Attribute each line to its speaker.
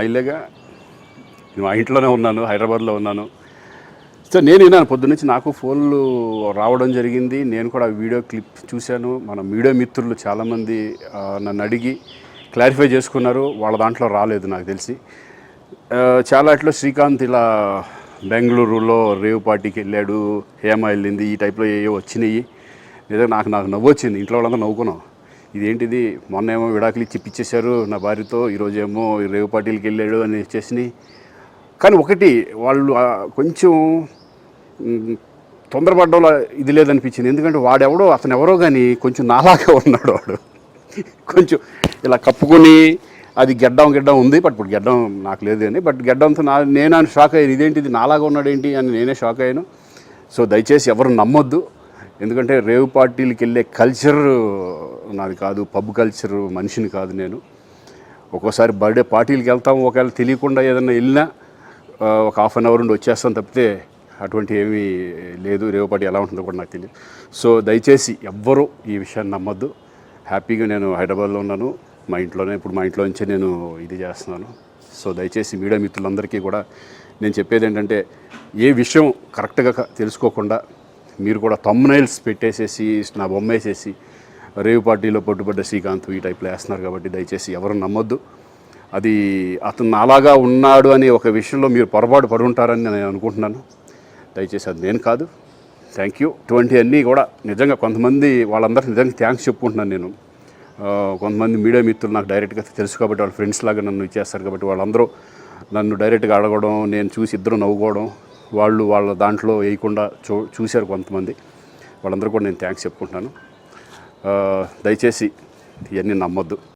Speaker 1: ఇల్లేగా, మా ఇంట్లోనే ఉన్నాను, హైదరాబాద్లో ఉన్నాను. సో నేను విన్నాను పొద్దున్నుంచి, నాకు ఫోన్లు రావడం జరిగింది. నేను కూడా వీడియో క్లిప్ చూశాను. మన మీడియా మిత్రులు చాలామంది నన్ను అడిగి క్లారిఫై చేసుకున్నారు. వాళ్ళ దాంట్లో రాలేదు నాకు తెలిసి. చాలా ఇట్లా శ్రీకాంత్ ఇలా బెంగళూరులో రేవ్ పార్టీకి వెళ్ళాడు, హేమ వెళ్ళింది, ఈ టైప్లో ఏవో వచ్చినాయి. నిజంగా నాకు నవ్వు వచ్చింది. ఇంట్లో వాళ్ళందరూ నవ్వుకున్నాం. ఇదేంటిది, మొన్న ఏమో విడాకులు ఇచ్చి పిచ్చేశారు నా భార్యతో, ఈరోజేమో రేవ్ పార్టీలకి వెళ్ళాడు అని వచ్చేసినాయి. కానీ ఒకటి, వాళ్ళు కొంచెం తొందరపడ్డంలో ఇది లేదనిపించింది. ఎందుకంటే వాడెవడో, అతను ఎవరో కానీ కొంచెం నాలాగా ఉన్నాడు. వాడు కొంచెం ఇలా కప్పుకొని, అది గెడ్డం ఉంది, బట్ ఇప్పుడు గెడ్డం నాకు లేదు కానీ, బట్ గెడ్డంతో నేను షాక్ అయ్యాను. ఇదేంటిది నాలాగా ఉన్నాడు ఏంటి అని నేనే షాక్ అయ్యాను. సో దయచేసి ఎవరు నమ్మొద్దు. ఎందుకంటే రేవ్ పార్టీలకి వెళ్ళే కల్చర్ నాది కాదు, పబ్ కల్చర్ మనిషిని కాదు నేను. ఒక్కోసారి బర్త్డే పార్టీలకి వెళ్తాము, ఒకవేళ తెలియకుండా ఏదైనా వెళ్ళినా ఒక హాఫ్ అన్ అవర్ నుండి వచ్చేస్తాను తప్పితే అటువంటి ఏమీ లేదు. రేవ్ పార్టీ ఎలా ఉంటుందో కూడా నాకు తెలియదు. సో దయచేసి ఎవ్వరూ ఈ విషయాన్ని నమ్మొద్దు. హ్యాపీగా నేను హైదరాబాద్లో ఉన్నాను, మా ఇంట్లోనే. ఇప్పుడు మా ఇంట్లో నుంచే నేను ఇది చేస్తున్నాను. సో దయచేసి మీడియా మిత్రులందరికీ కూడా నేను చెప్పేది ఏంటంటే, ఏ విషయం కరెక్ట్గా తెలుసుకోకుండా మీరు కూడా థంబ్నైల్స్ పెట్టేసేసి, నా బొమ్మ వేసేసి రేవ్ పార్టీలో పట్టుబడ్డ శ్రీకాంత్ ఈ టైప్లో వేస్తున్నారు. కాబట్టి దయచేసి ఎవరు నమ్మొద్దు. అది అతను అలాగా ఉన్నాడు అనే ఒక విషయంలో మీరు పొరపాటు పడి ఉంటారని నేను అనుకుంటున్నాను. దయచేసి అది నేను కాదు. Thank you. ఇటువంటి అన్నీ కూడా నిజంగా కొంతమంది, వాళ్ళందరికీ నిజంగా థ్యాంక్స్ చెప్పుకుంటున్నాను నేను. కొంతమంది మీడియా మిత్రులు నాకు డైరెక్ట్గా తెలుసు కాబట్టి, వాళ్ళ ఫ్రెండ్స్ లాగా నన్ను ఇచ్చేస్తారు కాబట్టి, వాళ్ళందరూ నన్ను డైరెక్ట్గా అడగడం, నేను చూసి ఇద్దరు నవ్వుకోవడం, వాళ్ళు వాళ్ళ దాంట్లో వేయకుండా చూశారు కొంతమంది. వాళ్ళందరూ కూడా నేను థ్యాంక్స్ చెప్పుకుంటున్నాను. దయచేసి ఇవన్నీ నమ్మొద్దు.